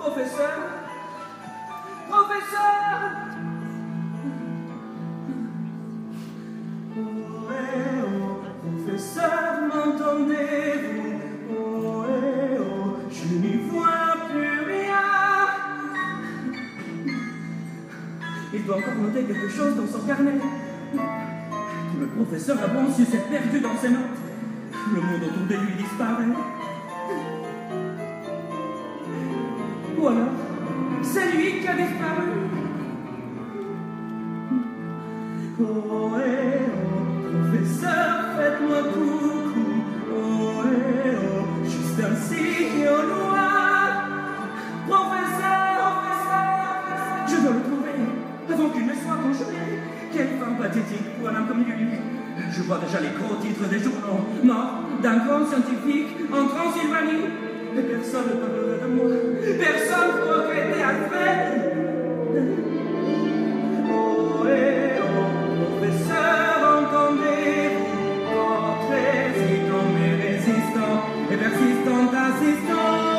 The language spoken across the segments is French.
Professeur! Professeur! Oh, eh, oh, professeur, m'entendez-vous? Oh, eh, oh, je n'y vois plus rien. Il doit encore noter quelque chose dans son carnet. Le professeur Abrancy s'est perdu dans ses notes. Le monde autour de lui disparaît. Ou alors, c'est lui qui a disparu. Oh, eh, oh, professeur, faites-moi coucou. Oh, eh, oh, juste un signe au loin. Professeur, professeur, je dois le trouver avant qu'il ne soit congelé. Quelle femme pathétique pour un homme comme lui. Je vois déjà les gros titres des journaux. Mort d'un grand scientifique en Transylvanie. Mais personne ne parlera de moi. Personne pour regretter Alfred. Oh, eh, oh, professeur, entendez-vous? Entrez-y comme mes résistants et persistants assistants.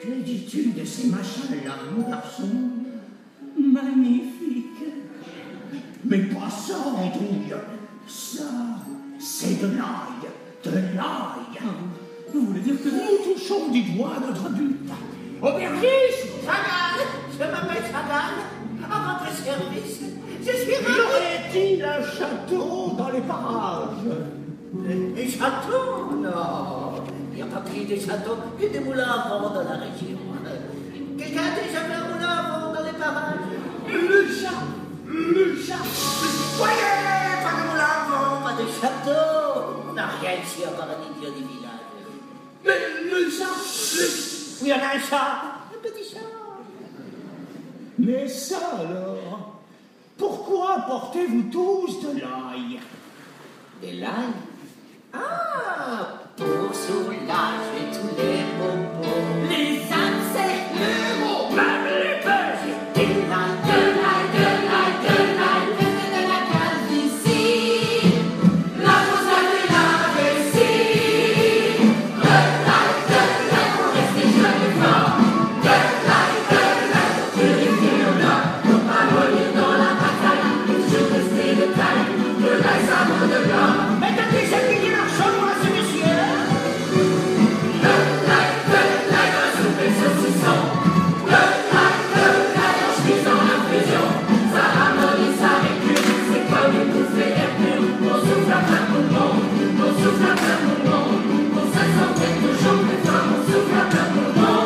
Que dis-tu de ces machins-là, mon garçon? Magnifique. Mais pas ça, Androuille. Ça, c'est de l'ail. De l'ail. Vous voulez dire que nous touchons du doigt notre but. Aubergiste, Chagall. Je m'appelle Chagall. À votre service. Je suis ravi. Y aurait-il un château dans les parages? Des châteaux? Non. Il n'y a pas pris des châteaux que des moulins à vent dans la région. Quelqu'un a déjà fait un moulin à vent dans les parages? Le chat. Voyez, pas de moulin à vent. Pas de château. On n'a rien ici à part un idiot du village. Mais le chat. Il y en a un chat. Un petit chat. Mais ça alors, pourquoi portez-vous tous de l'ail? De l'ail? Ah, pour soulager tous les bobos. les insectes, Les mots, même les bêtes. De l'ail, de la case d'ici, la posade et la vessie. De l'ail, pour rester jeune et fort. De l'ail, pour purifier l'odeur. Pour pas voler dans la bataille, toujours rester de taille. De l'ail, ça vaut de l'or. mais t'as déjà piqué l'argent, moi, ce monsieur? De l'ail, un soupe et saucisson. De l'ail, en chemise en infusion. Ça ramollit, ça récule, c'est comme une bouffée d'air pur. On souffle à plein poumon, on souffle à plein poumon. On se sentait toujours plus fort, on souffle à plein poumon.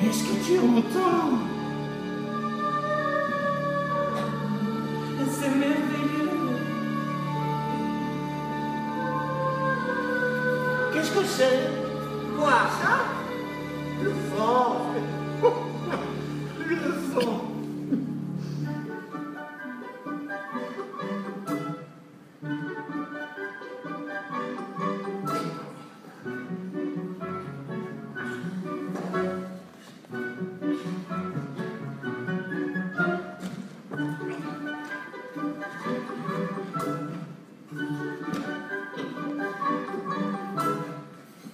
Est-ce que tu entends? C'est merveilleux. Qu'est-ce que c'est? Quoi, ça? Le vent. Le vent.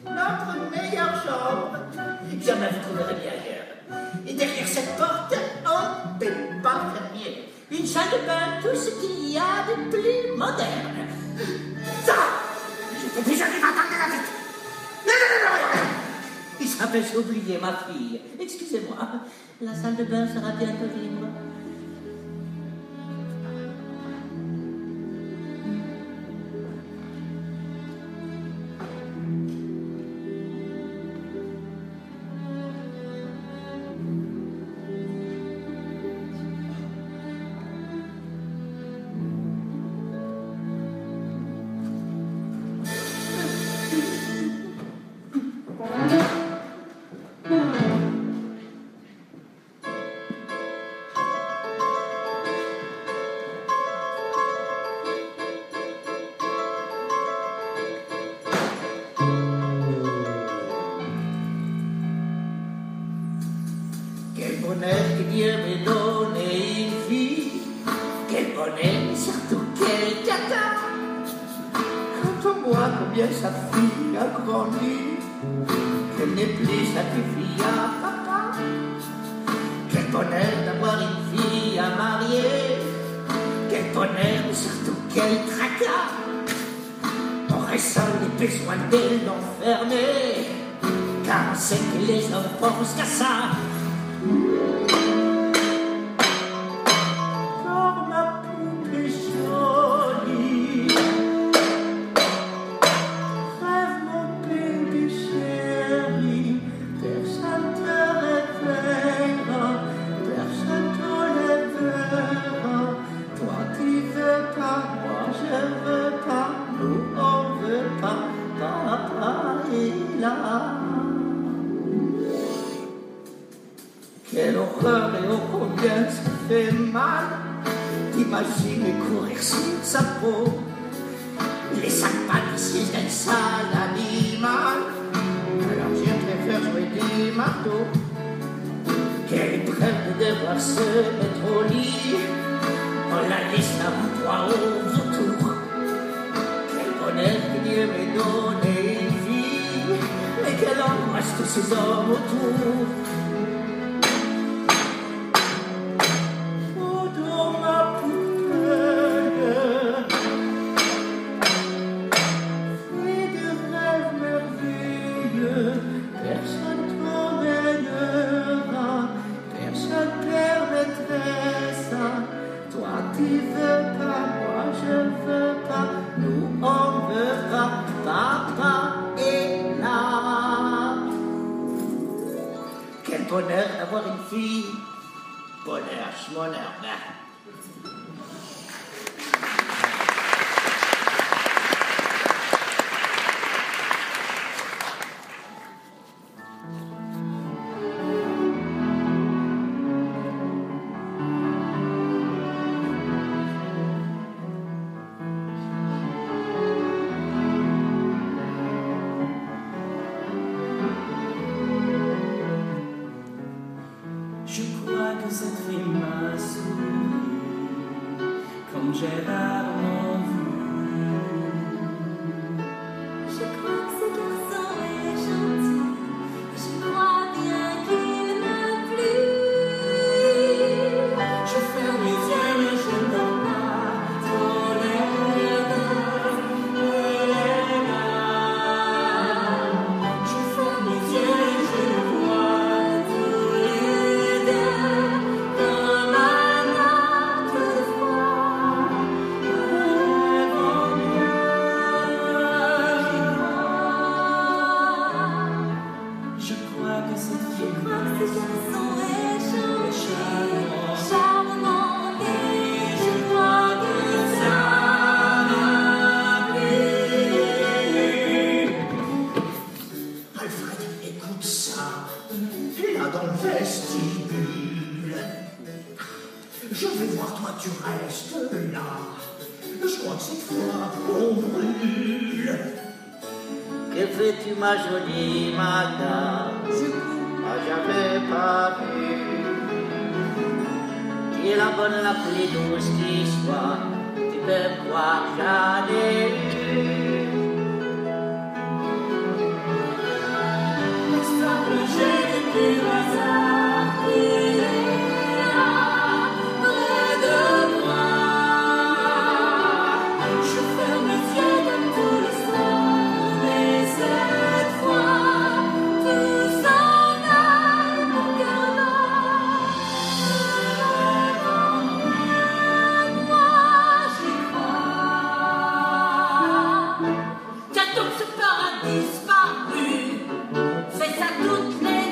Notre meilleure chambre. Jamais vous trouverez bien ailleurs. Et derrière cette porte, on ne peut pas fermier. Une salle de bain, tout ce qu'il y a de plus moderne. Ça, je t'ai déjà dit m'attendre de la tête. Non. Il s'appelle j'ai oublié ma fille. Excusez-moi. La salle de bain sera bientôt libre. Quel bonheur que Dieu m'ait donné une fille. Quel bonheur, mais surtout quel cata. Quand on voit combien sa fille a grandi, qu'elle n'est plus sa petite fille à papa. Quel bonheur d'avoir une fille à marier. Quel bonheur, mais surtout quel tracas. On ressent les besoins de l'enfermer, car on sait que les hommes pensent qu'à ça. Car ma poupée jolie fait mal d'imaginer courir sur sa peau les 5 pâtissiers d'un sale animal. Alors je préfère jouer du marteau. Quelle épreuve de devoir se mettre au lit. On la laisse à vous 3 autour. Quel bonheur que Dieu m'ait donné une vie. Mais quelle angoisse tous ces hommes autour. Oh, dans ma poupée, fait de rêves merveilleux, personne t'emmènera, personne permettra. Toi tu veux pas, moi je veux pas, nous on verra, papa est là. Quel bonheur d'avoir une fille. Bonheur, schmonheur, Je crois que cette fille m'a souri, comme j'ai rarement vu. Je crois que ce garçon est gentil, je crois bien qu'il m'a plu. Je ferme les yeux mais je ne dors pas, trop les je ferme les yeux et je le vois tous les deux, comme un autre de froid. Je crois que cette fille Je crois que ce garçon est gentil, charmant et je crois que ça m'a plu. Alfred, écoute ça. Là dans le vestibule. Je vais voir, toi tu restes là. Je crois que cette fois on brûle. Que fais-tu ma jolie madame? Ah, j'avais pas vu. Tu es la bonne, la plus douce qui soit. Tu peux croire j'en ai eu. Stop le jeu du pur hasard, il est là, près de moi. Je ferme les yeux comme tous les soirs, mais cette fois, tout s'en aille, mon cœur moi j'y crois. Qu'a donc ce paradis disparu? C'est ça toutes les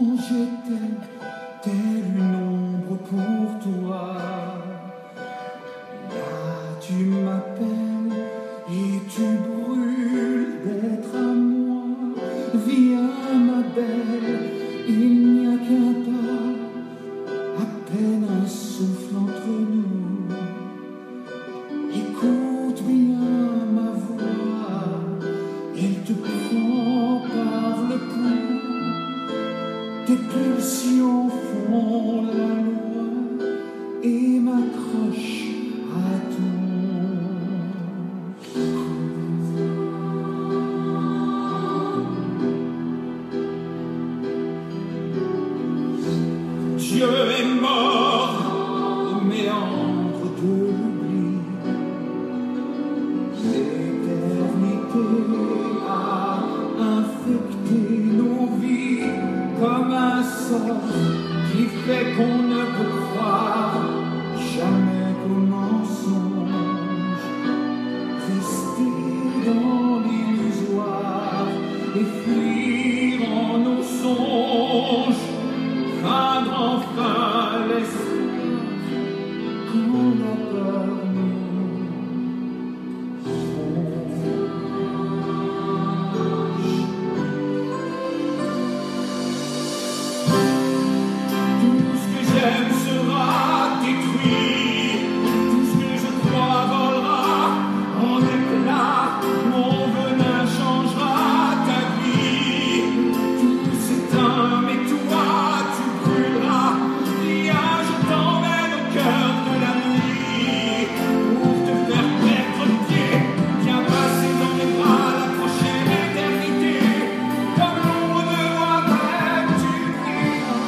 quand j'étais telle une ombre pour toi. Là tu m'appelles et tu brûles d'être à moi. Viens ma belle, il n'y a qu'un pas, à peine un souffle entre nous. Écoute bien ma voix, elle te prend par le cou. Tes pulsions font la loi et m'accrochent à ton cou. Dieu est mort au méandre de l'oubli. L'éternité a infecté nos vies comme un sort qui fait qu'on ne peut croire jamais qu'au mensonge. Rester dans l'illusoire et fuir en nos songes. Craindre enfin l'espoir quand la peur nous ronge. Tout ce que j'aime sera détruit, tout ce que je crois volera en éclats, mon venin changera ta vie. Tout s'éteint mais toi tu brûleras. Viens, je t'emmène au cœur de la nuit pour te faire perdre le pied. Viens passer dans mes bras la prochaine éternité. Comme l'ombre de moi-même tu brilleras.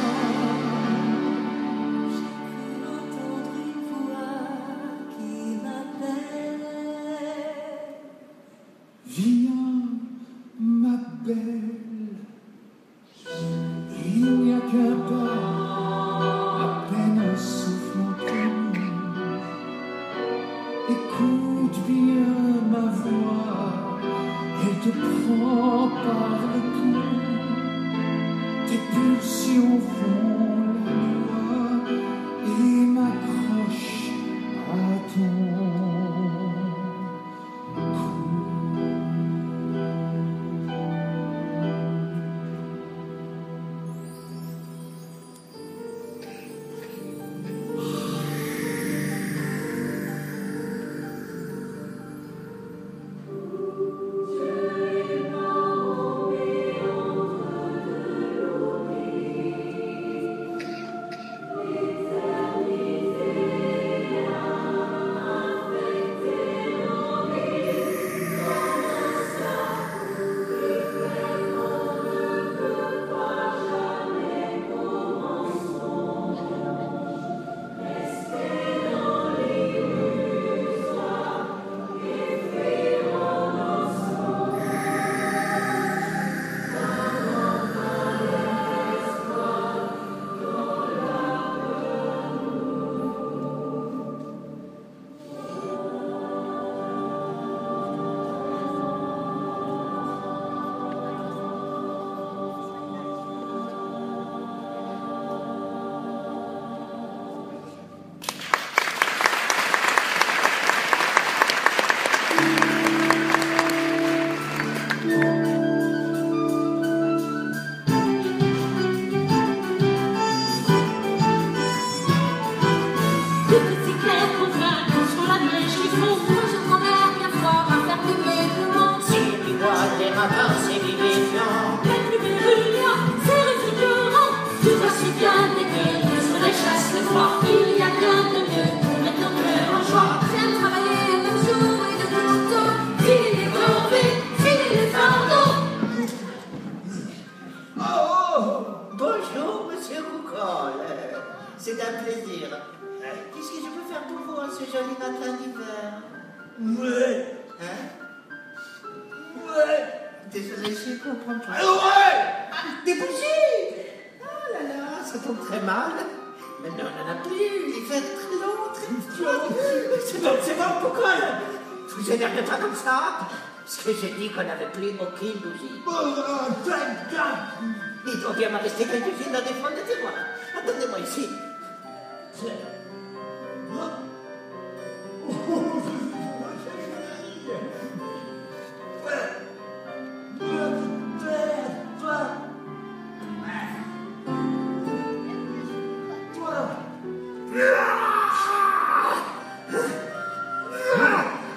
Entendre une voix qui m'appelle. Viens, ma belle, il n'y a qu'un pas, à peine un souffle entre nous. Écoute bien ma voix, elle te prend par le cou. Tes pulsions font la loi et m'accrochent à ton cou. C'est un plaisir. Qu'est-ce que je peux faire pour vous en ce joli matin d'hiver? Ouais. Hein? Ouais. Désolé, je comprends pas. Ouais. Des bougies! Oh là là, ça tombe très mal. Maintenant, on n'en a plus. Il fait très long, très long. C'est bon, pourquoi vous énervez pas comme ça? Parce que j'ai dit qu'on n'avait plus aucune bougie. Dites, on vient m'arrêter quand je viens dans des fonds de tiroir. Attendez-moi ici.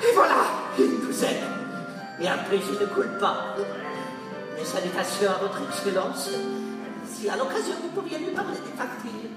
Et voilà, une douzaine. Et après, je ne coule pas. Mes salutations à votre excellence. Si à l'occasion vous pourriez lui parler des factures.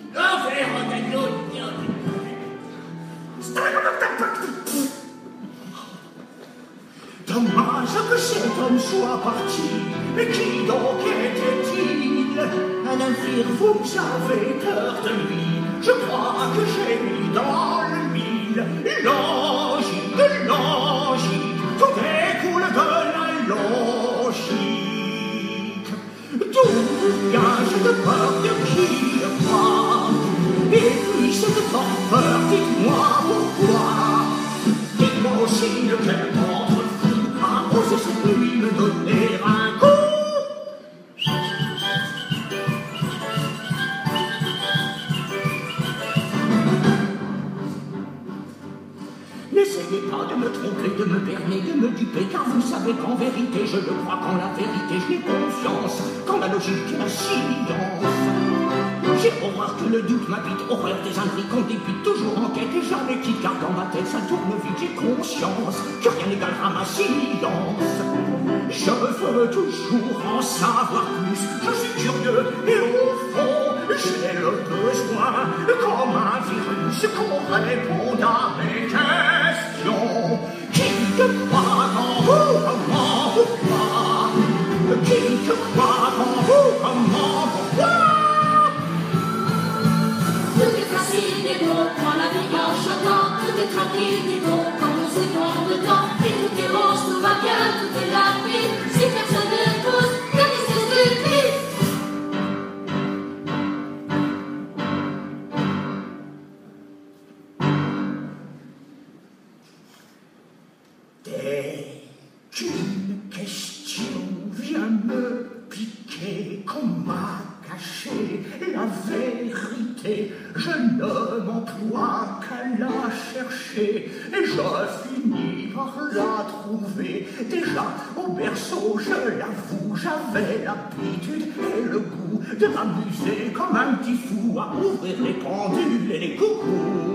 Dommage que cet homme soit parti. Mais qui donc était-il? Un navire, Vous avez peur de lui. Je crois que j'ai mis dans le mille. Logique, logique. Tout découle de la logique. D'où vient cette peur de qui le croit? Et puis cette peur, dites-moi pourquoi. Dites-moi aussi lequel d'entre vous a osé cette nuit me donner un coup. N'essayez pas de me tromper, de me berner, de me duper, car vous savez qu'en vérité, je le crois qu'en la vérité, je n'ai confiance, qu'en la logique et la science. J'ai horreur que le doute m'habite, horreur des âneries qu'on débute, toujours en quête et jamais quitte, car dans ma tête ça tourne vite, j'ai conscience que rien n'égalera ma silence. Je veux toujours en savoir plus, je suis curieux et au fond, j'ai le besoin, comme un virus, qu'on réponde à mes questions. Qui te croit en vous, comment, pourquoi? Qui te croit en vous, comment, pourquoi? Tout est facile et bon, prends la vie en chantant. Tout est tranquille et bon, quand on s'étend dedans. Et tout est rose, tout va bien, tout est rapide. Si personne ne pose, la vie c'est stupide. Dès qu'une question vient me piquer, qu'on m'a caché la vérité, je ne m'emploie qu'à la chercher, et je finis par la trouver. Déjà au berceau, je l'avoue, j'avais l'habitude et le goût de m'amuser comme un petit fou à ouvrir les pendules et les coucous.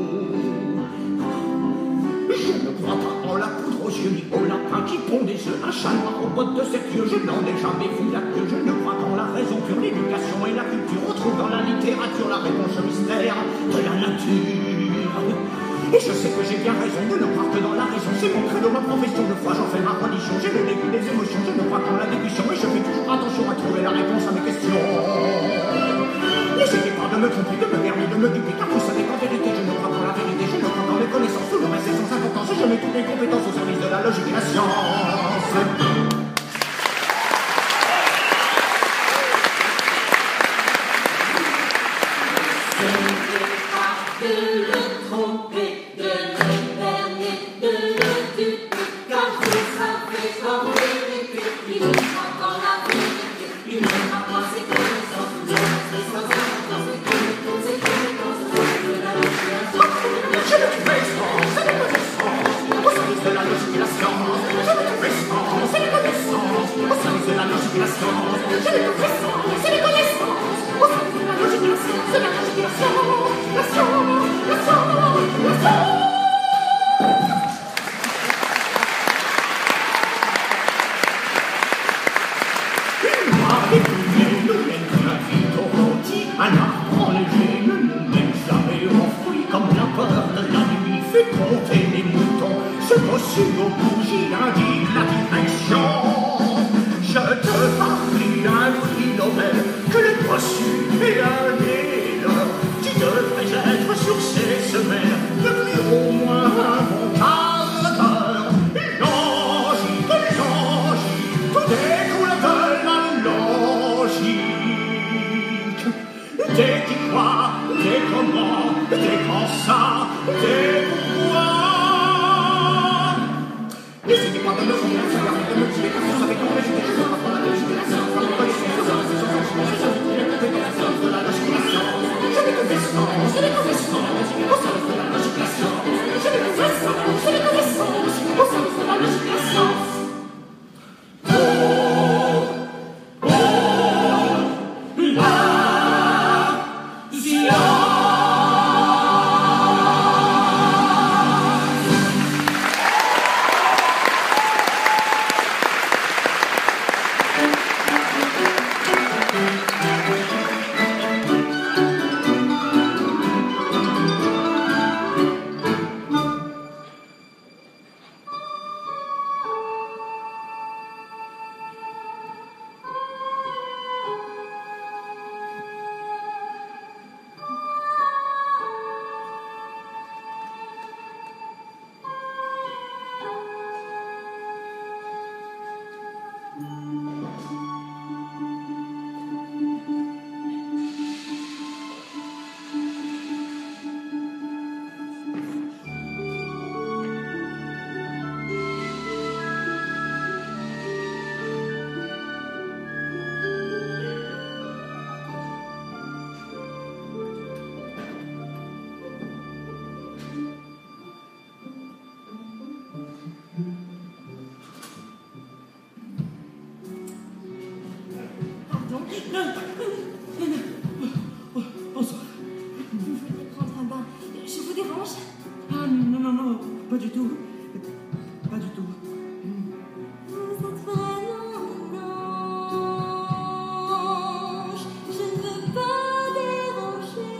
Je ne crois pas en la poudre aux yeux ni au lapin qui pond des œufs. Un chat noir aux bottes de cette queue, je n'en ai jamais vu la queue. Je ne crois qu'en la raison pure, l'éducation et la culture. On trouve dans la littérature la réponse au mystère de la nature. Et je sais que j'ai bien raison de ne croire que dans la raison. C'est mon credo, ma profession de foi, j'en fais ma religion. J'ai le début des émotions, je ne crois qu'en la déduction. Et je fais toujours attention à trouver la réponse à mes questions. N'essayez pas de me tromper, de me berner, de me duper, car vous savez qu'en vérité, je ne crois qu'en la vérité, je ne crois qu'en mes connaissances. Tout le reste est sans importance, et je mets toutes mes compétences au service de la logique et la science. De le tromper, de le berner, de le duper, car vous savez qu'en vérité, il ne croit qu'en la vérité, il ne croit pas ses connaissances, tout le reste est sans importance, et que toutes ses compétences au service de la logique et la science. Je mets toutes mes essences et mes connaissances au service de la logique et la science. Je mets toutes mes essences et mes connaissances au service de la logique et la science. Je mets toutes mes essences et mes connaissances au service de la logique et la science. De la logique et la science. La science, la science, la science. Il m'a écouté, le mène comme un vide au rôti. Un arbre enlevé ne nous mène jamais en fruit. Comme la peur de la nuit fait compter les moutons. Ce bossu aux bougies indique la direction. Je te parie d'un prix Nobel que les bossus et un île. Tu devrais être sur ces semelles depuis au moins un bon quart d'heure. Logique, logique, tout découle de la logique. Dès qui croit, dès comment, dès quand ça, dès pourquoi. N'essayez pas de me convaincre, de me tuer, car vous savez qu'en vérité, je ne crois pas la logique et la science, par les connaissances, Bonsoir. Vous voulez prendre un bain? Je vous dérange? Ah non, pas du tout. Pas du tout. Vous êtes vraiment un ange. Je ne veux pas déranger,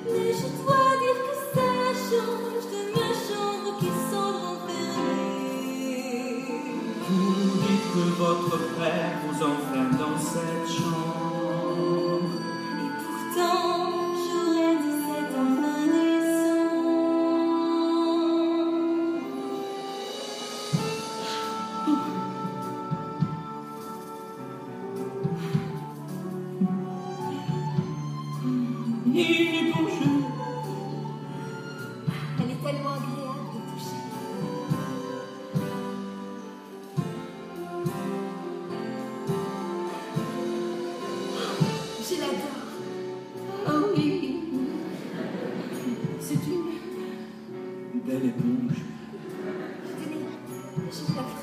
mais je dois dire que ça change de ma chambre qui semble enfermée. Vous dites que votre frère vous enferme dans cette chambre. Et pourtant, j'aurais dit c'est enfin décent. Il est penché. Elle est tellement agréable de toucher. Je l'adore. Ah oui. C'est une belle éponge. Tenez, je vous l'offre.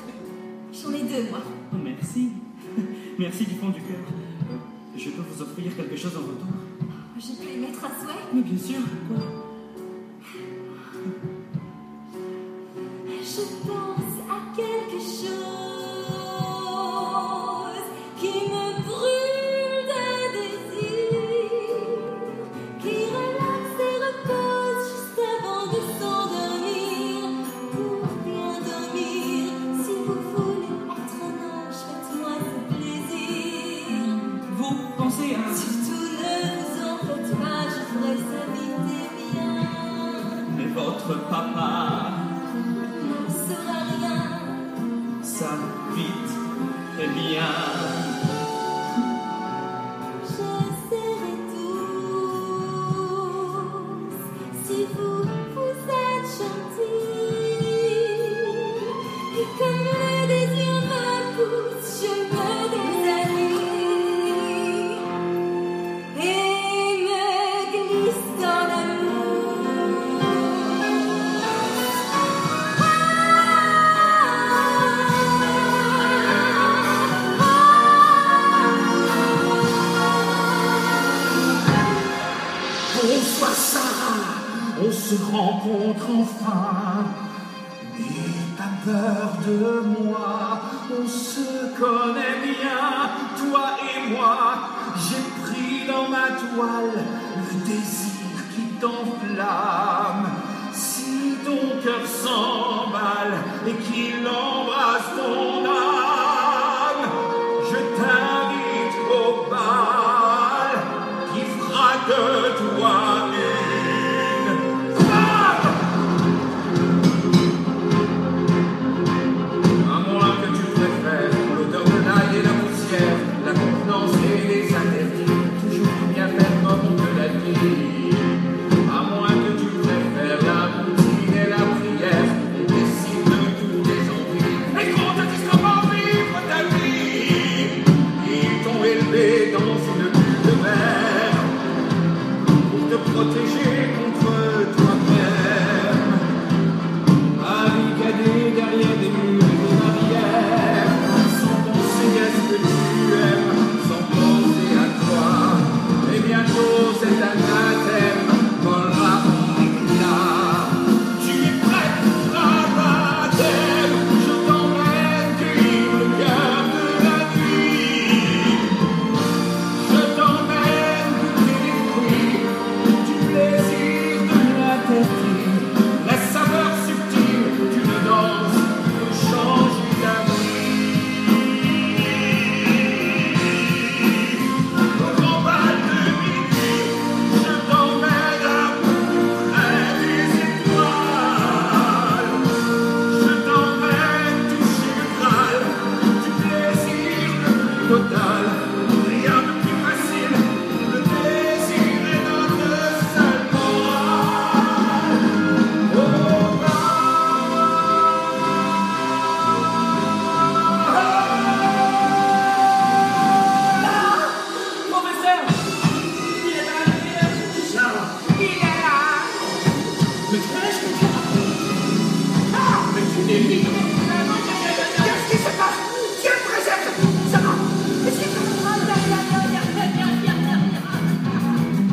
J'en ai deux, moi. Oh, merci. Merci du fond du cœur. Je peux vous offrir quelque chose en retour? Je peux y mettre un souhait. Mais bien sûr. Quoi? Je pense à quelque chose qui me brûle de désir, qui relaxe et repose juste avant de s'endormir. Pour bien dormir, si vous voulez être un ange, faites-moi ce plaisir. Vous pensez à... Surtout ne vous en faites pas, je ferai ça vite et bien. Mais votre papa, Ne sera rien. ça vite et bien. J'essaierai tous, si vous êtes gentils, et comme le désir me pousse, je me déshabille et me glisse dans l'amour. Bonsoir Sarah, on se rencontre enfin. N'aie pas peur de moi, on se connaît bien, toi et moi. J'ai pris dans ma toile le désir qui t'enflamme. Si ton cœur s'emballe et qu'il embrasse ton âme, je t'invite au bal qui fera de toi une femme. À moins que tu préfères l'odeur de l'ail et la poussière, la contenance et les interdits, toujours bien faire comme on te l'a dit. À moins que tu préfères la routine et la prière, on décide de toutes tes envies.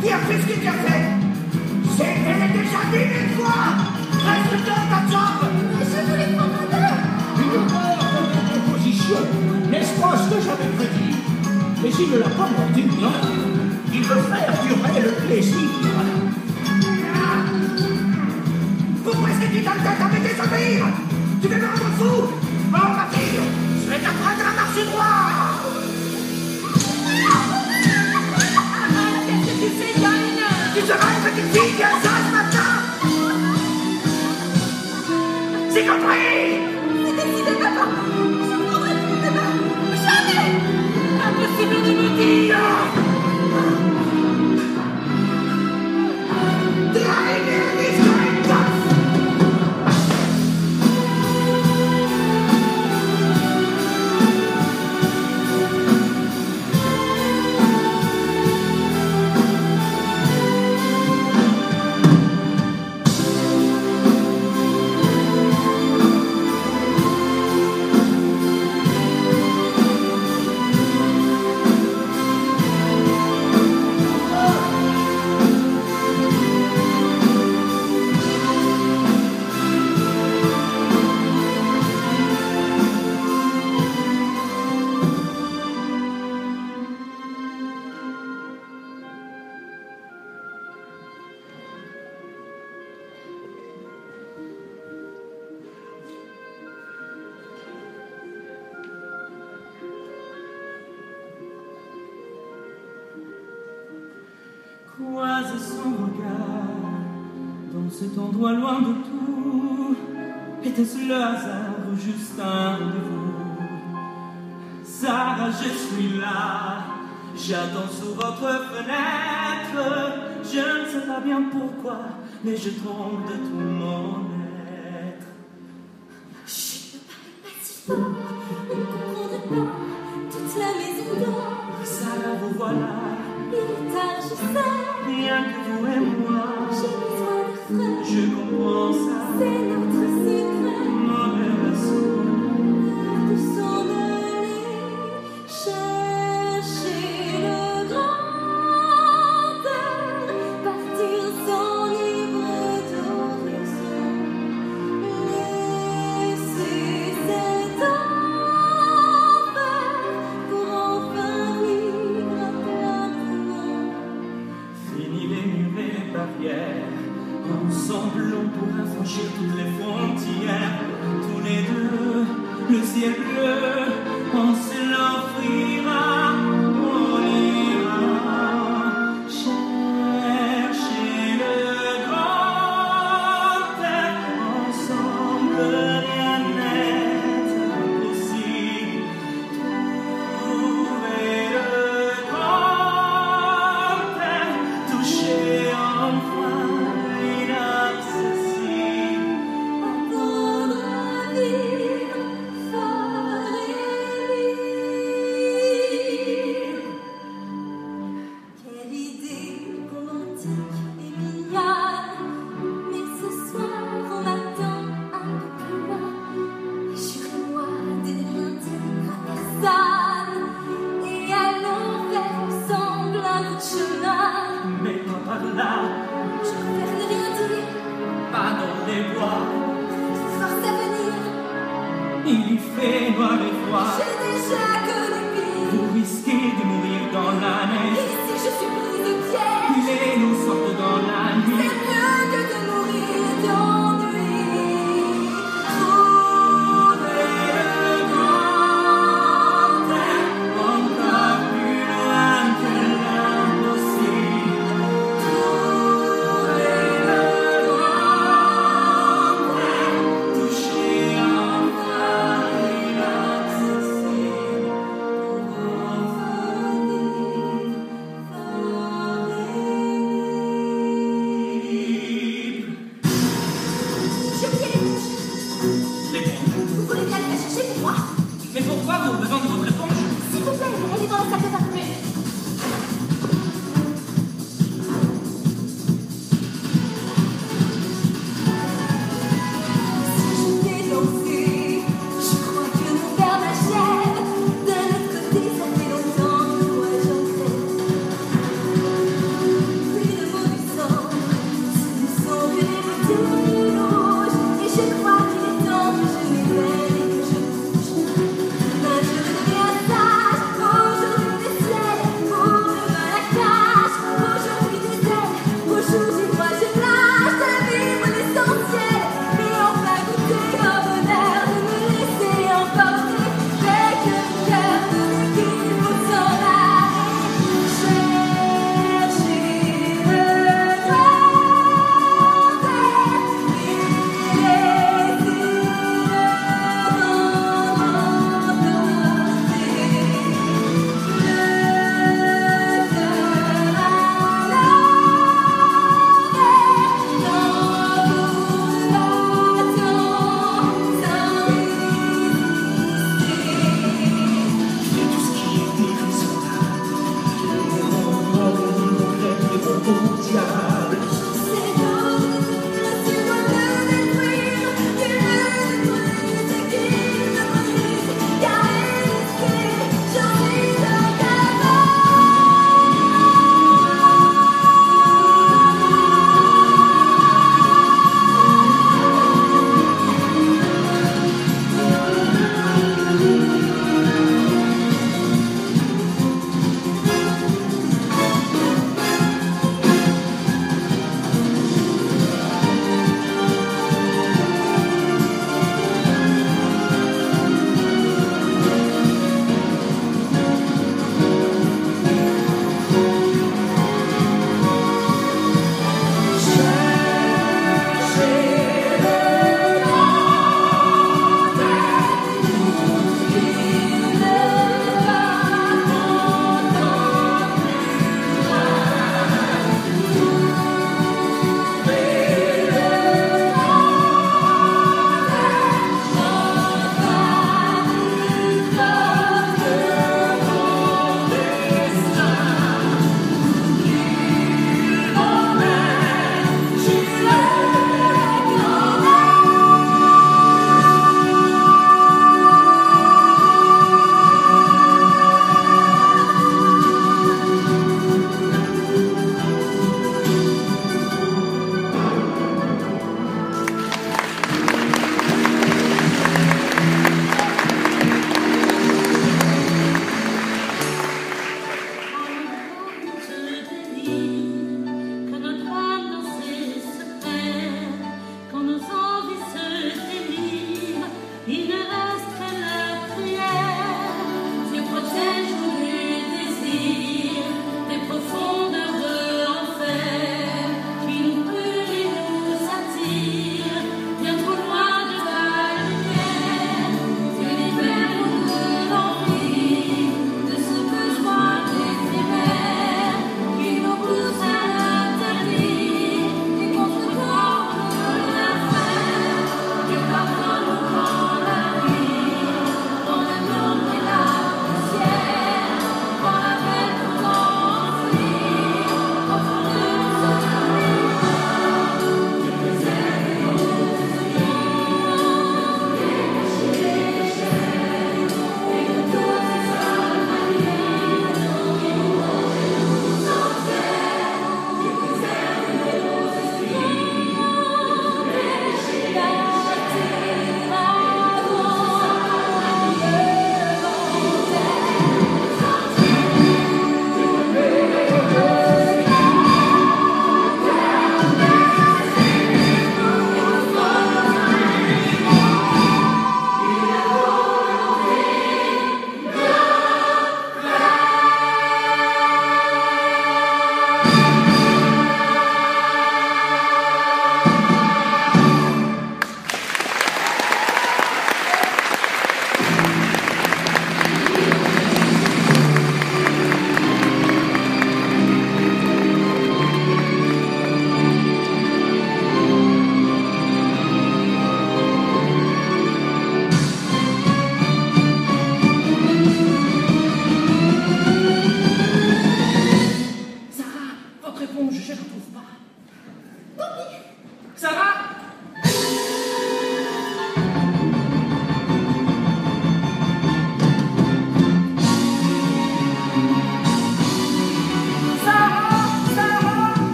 Qui a fait ce qu'il a fait? C'était déjà dit une fois. Reste dans ta chambre. Mais je voulais prendre un verre. Une horreur de la composition. N'est-ce pas ce que j'avais prédit? Mais il ne l'a pas mordu, non. Il veut faire durer le plaisir. Pourquoi est-ce que tu donnes tête à me désobéir? Tu veux me rendre fou? Bon, ma fille, je vais t'apprendre à marcher droit. Qu'est-ce que tu fais, Yann? Tu seras une petite fille qui a ça ce matin. C'est compris? C'est décidé, papa. Je prendrai tout demain. Jamais. Impossible de me dire. Croise son regard dans cet endroit loin de tout. Était-ce le hasard ou juste un rendez-vous? Sarah, je suis là, j'attends sous votre fenêtre. Je ne sais pas bien pourquoi, mais je tombe de tout mon être. Chut, ne parle pas si fort. On ne comprendrait pas toute la maison dort. Sarah, vous voilà, Il est tard, je sais. rien que vous et moi. J'ai besoin de frais. Je comprends ça, C'est notre secret. mon relation. De s'en aller chercher le grand air, partir sans libre d'horizon, laisser cet enfer pour enfin vivre à plein poumon. Fini les murs et les barrières, ensemble on pourra franchir toutes les frontières. Tous les deux, le ciel bleu, on se l'offrira. On ira chercher le grand air. Ensemble, rien n'est impossible. Trouver le grand air, toucher enfin l'inaccessible. Apprendre à vivre fort et libre. Quelle idée romantique et mignonne. Mais ce soir on m'attend un peu plus loin. Et jurez-moi de ne rien dire à personne. Et allons faire ensemble un bout de chemin. Mais pas par là, Je préfère ne rien dire. pas dans les bois. Force à venir. Il y fait noir et froid. J'ai déjà connu pire. Vous risquez de mourir dans la neige. Et si je suis prise au piège, Il est nous sortent dans la c'est nuit. mieux que de mourir d'ennui. Trouver le grand air, Encore plus loin que l'impossible. trouver le grand air, Toucher enfin l'inaccessible. diable.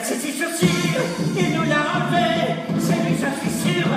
C'est si sûr, il nous l'a enlevé, c'est lui, ça suis sûr.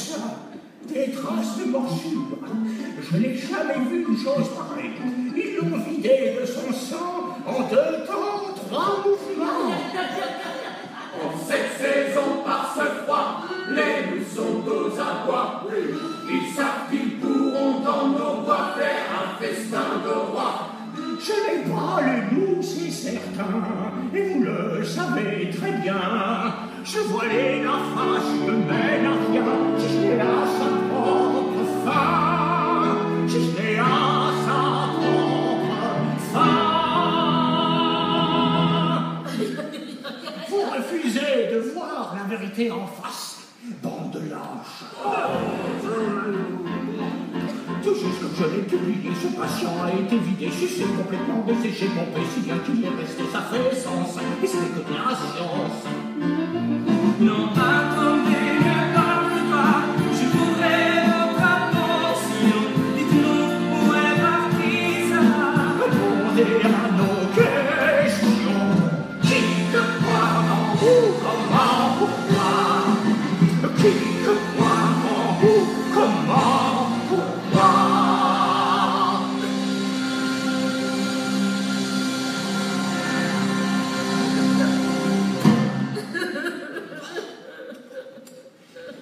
ça? Des traces de morsure. Je n'ai jamais vu une chose pareille. Ils l'ont vidé de son sang en 2 temps, 3 mouvements. En cette saison par ce froid, les loups sont aux abois. Ils savent qu'ils pourront dans nos bois faire un festin de roi. Je n'ai pas le loup, c'est certain, et vous le savez très bien. Je voilais la face, je me mène à rien, si je n'ai à sa propre fin, si je n'ai à sa propre fin. Vous refusez de voir la vérité en face, bande de lâches. Tout juste comme je l'ai publié, ce patient a été vidé, sucé complètement, desséché, pompé, si bien qu'il est resté, ça fait sens, et ce n'est que de la science. Non, attendez, ne parlez pas, je voudrais votre attention. Dites-nous où est partie ça. Répondez à nos questions. Qui, que, quoi, quand, où, comment, pourquoi. Qui, que, quoi, quand, où, comment, pourquoi.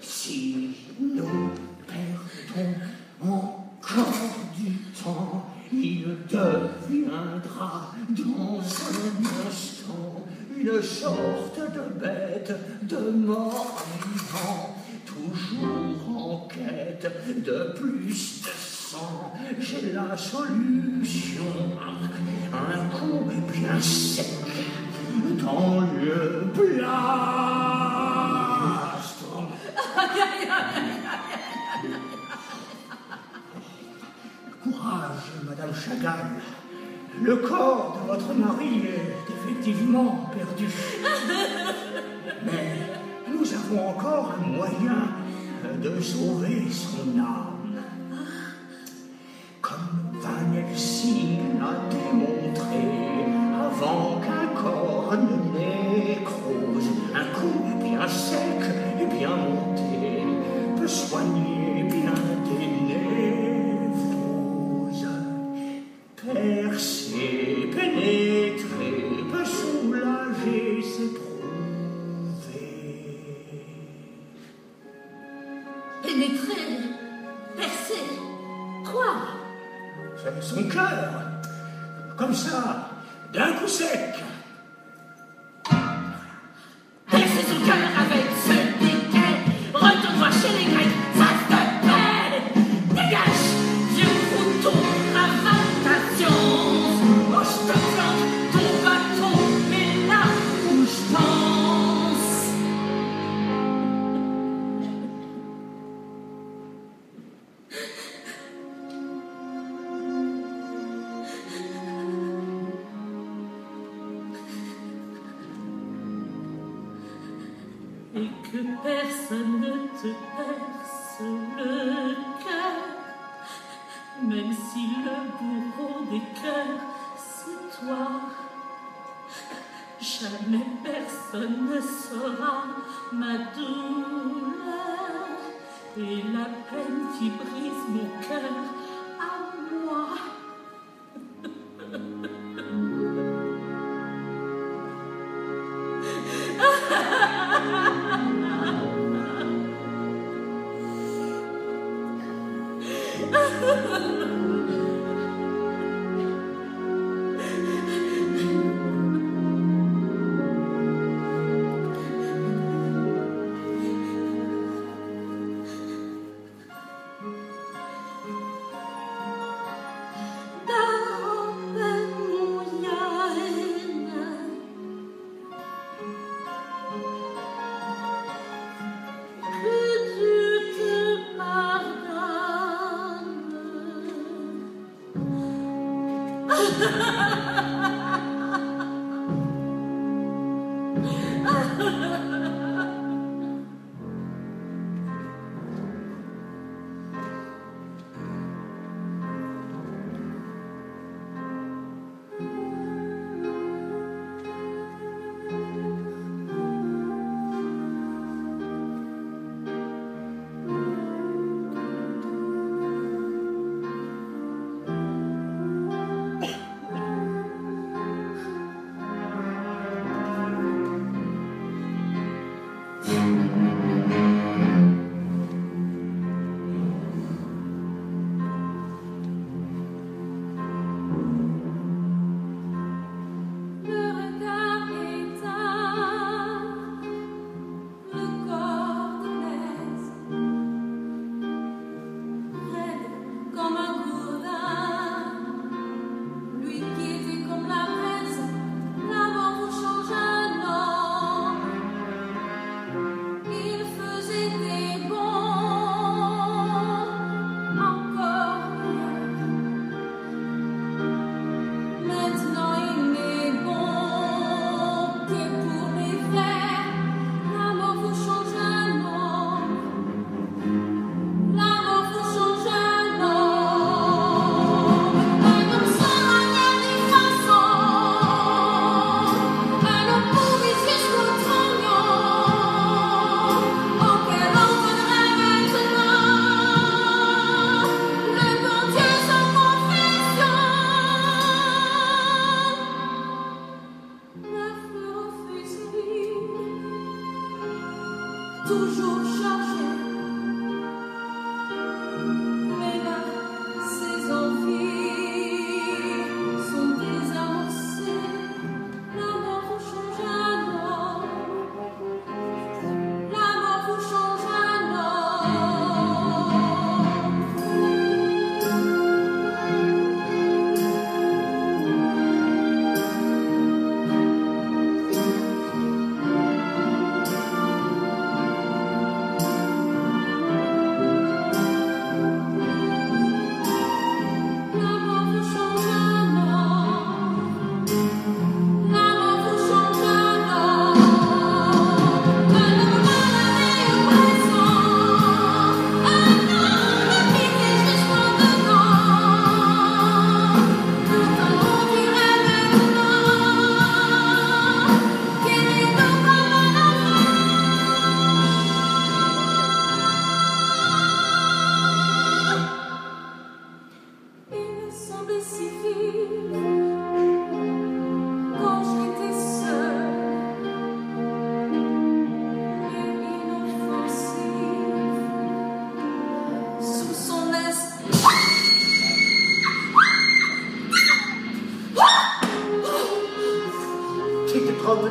Si nous perdons encore du temps, il deviendra dans un instant une sorte de bête de mort vivant, toujours en quête de plus de sang. J'ai la solution, un coup bien sec dans le plastre. Courage, Madame Chagall. Le corps de votre mari est effectivement perdu. Mais nous avons encore un moyen de sauver son âme. Comme Van Helsing l'a démontré, avant qu'un corps ne nécrose, un coup bien sec et bien monté peut soigner bien des névroses. Percer, pénétrer peut soulager, s'éprouver. Pénétrer, percer, quoi? C'est son cœur, comme ça, d'un coup sec. Percer son cœur avec ce piquet. Retourne-toi chez les Grecs, ça te plaît. Dégage, vieux fouton, avant ta science. Oh, je te planque ton bâton, mais là où je pense. Et que personne ne te perce le cœur, même si le bourreau des cœurs, c'est toi. Jamais personne ne saura ma douleur et la peine qui brise mon cœur à moi. Que Dieu te pardonne.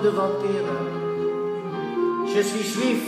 de vampire. Je suis juif.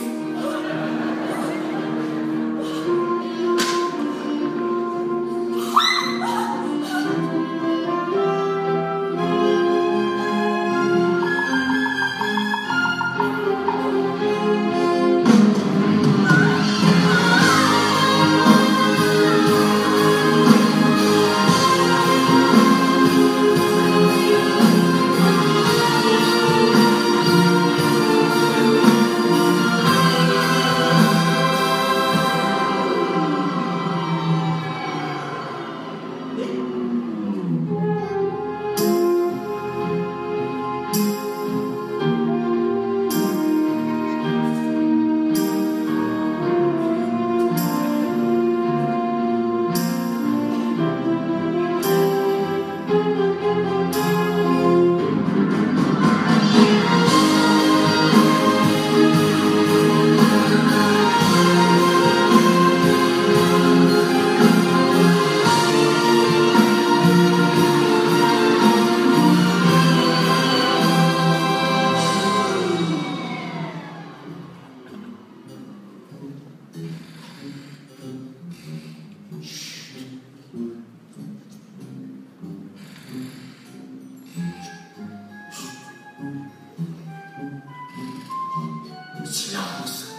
Silence.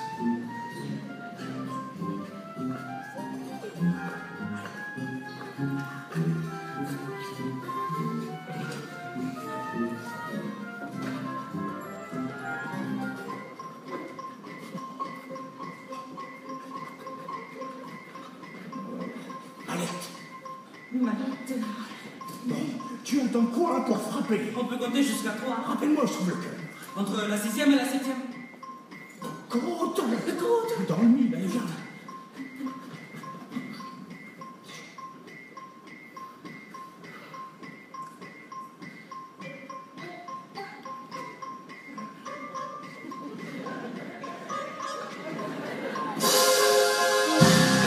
Mallette. Bon, tu entends quoi pour frapper? On peut compter jusqu'à 3. Rappelle-moi, je trouve le cœur. Entre la 6e et la 7e. Compte. Dans le mille, allez, viens.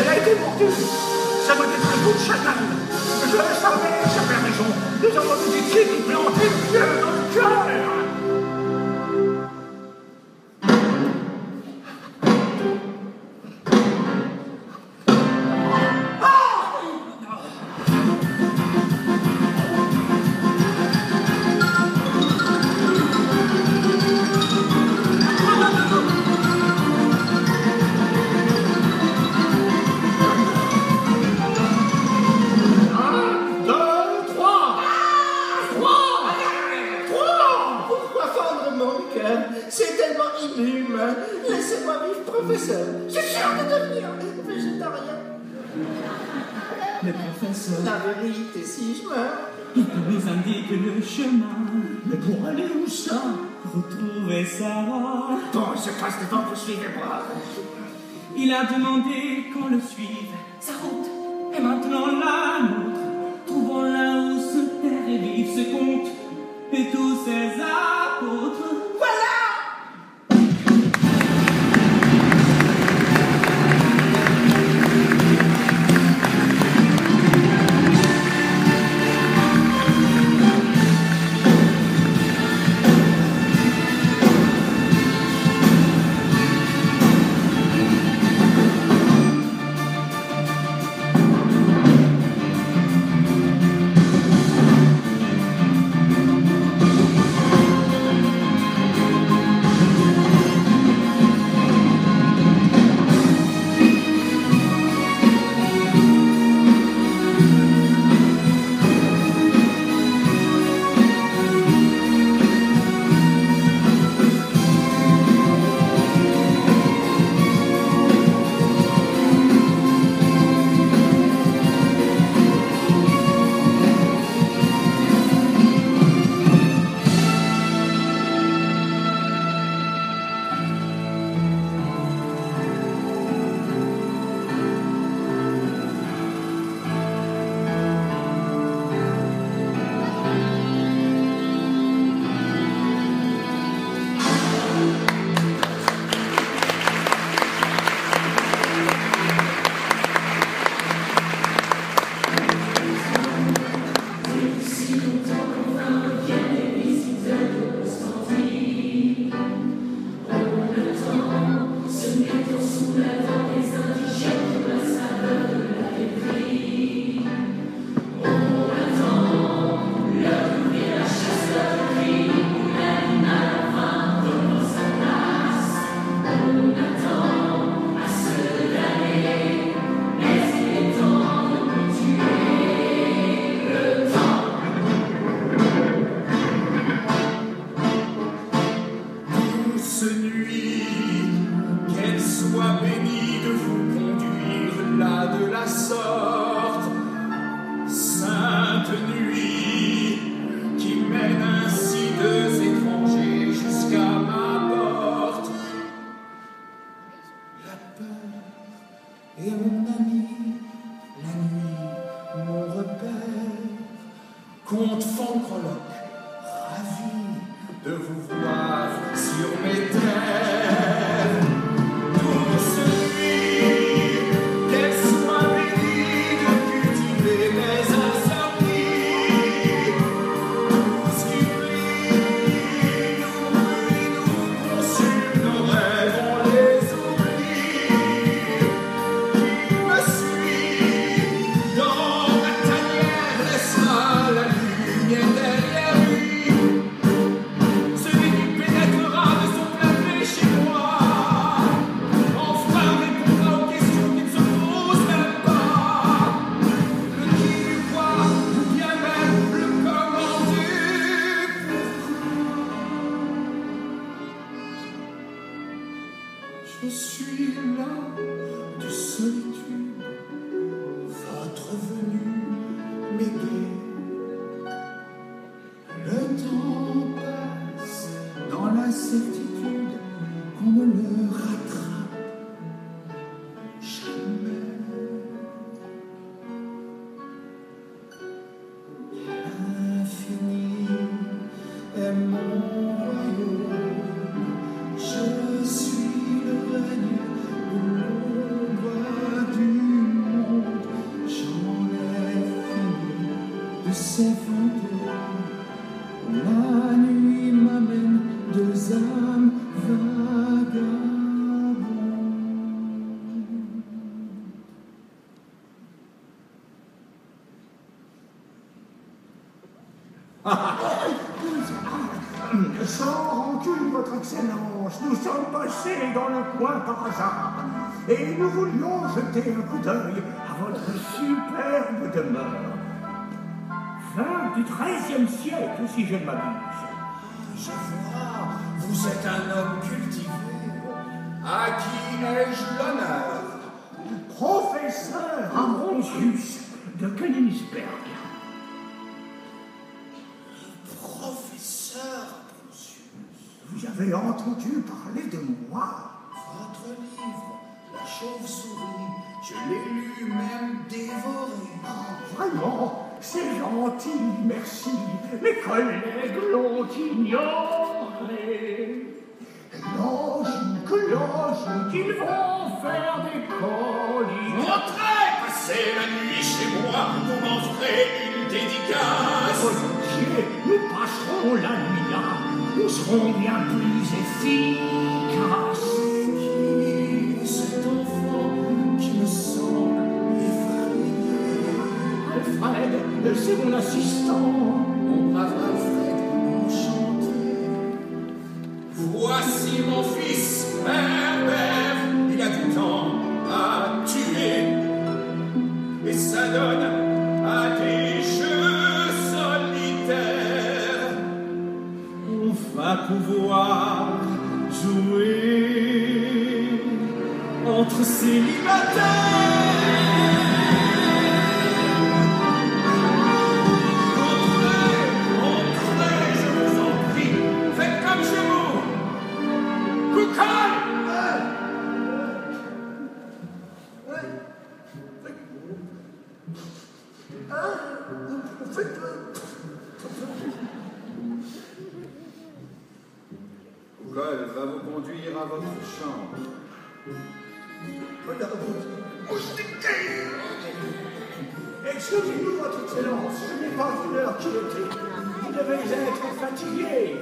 Elle a été mordue. Ça doit être un coup de chacal. Je le savais, j'avais raison. Nous avons des étiers qui plantent une pierre dans le cœur. C'est tellement inhumain. Laissez-moi vivre, professeur. Je suis sûr de devenir végétarien. Le professeur, La vérité, si je meurs. il nous indique le chemin. Mais pour aller où ça? Retrouver Sarah. Bon, je passe devant, poursuivez-moi. Il a demandé qu'on le suive. Sa route est maintenant la nôtre. Trouvons là où se taire et vivre ce conte. Et tous ses apôtres. Voilà! la sorte. Sainte nuit qui mène ainsi deux étrangers jusqu'à ma porte. La peur est mon ami, la nuit mon repère. Comte Fancroloc, ravi de vous voir sur mes terres. Douce nuit, qu'elle soit bénie de cultiver mes insomnies. Tout ce qui brille, nous consume nos rêves, on les oublie. Qui me suit dans ma tanière laissera la lumière derrière lui. Celui qui pénétrera de son plein gré chez moi, enfin répondra aux questions qui ne se posent même pas. Le qui du quoi, ou bien même le comment du pourquoi. Je suis là de solitude, votre venue m'égaye. Le temps passe dans la certitude qu'on ne le rattrape jamais. L'infini est mon royaume. Je suis le règne de l'ombre du monde. J'en ai fini de ces fantômes. La nuit m'amène deux âmes vagabondes. Sans rancune, votre Excellence, nous sommes passés dans le coin par hasard et nous voulions jeter un coup d'œil à votre superbe demeure. Fin du XIIIe siècle, si je ne m'abuse. Je vois, vous êtes un homme cultivé. À qui ai-je l'honneur? Professeur Ambrosius de Königsberg. Professeur Ambrosius, Vous avez entendu parler de moi? votre livre, La chauve-souris, je l'ai lu, même dévoré. Vraiment, c'est gentil, merci. Mes collègues l'ont ignoré. Logique, qu'ils vont faire des colis. Entrez, passez la nuit chez moi, vous m'en ferez une dédicace. Volontiers, nous passerons la nuit là. Nous serons bien plus efficaces. Qui est cet enfant qui me semble effrayé? Alfred, c'est mon assistant. Mon brave Alfred, enchanté. Voici mon fils, Herbert, il a du temps à tuer. Et ça donne à des jeux solitaires. On va pouvoir jouer entre célibataires. Entrez, je vous en prie, faites comme chez vous. Coucou! Gaulle va vous conduire à votre chambre. Excusez-nous, votre Excellence, je n'ai pas vu l'heure qu'il était. Vous devez être fatigué.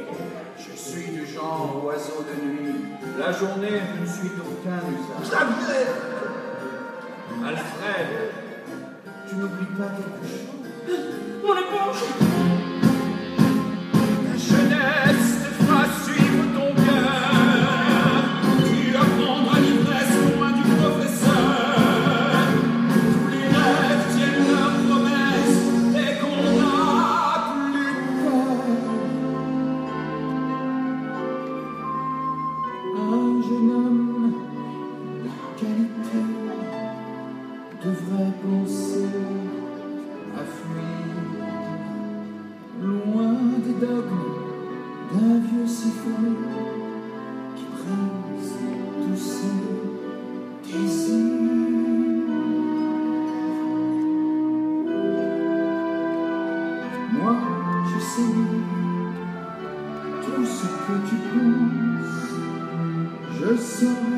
Je suis du genre oiseau de nuit. La journée ne suit aucun usage. Alfred, tu n'oublies pas quelque chose? Mon éponge! La jeunesse te fera suivre ton cœur. Tu apprendras l'ivresse loin du professeur. Tous les rêves tiennent leurs promesses et qu'on n'a plus peur. Un jeune homme de qualité, devrait penser à fuir loin des dogmes d'un vieux siphonnet qui brise tous ses désirs. Moi, je sais tout ce que tu penses, je saurais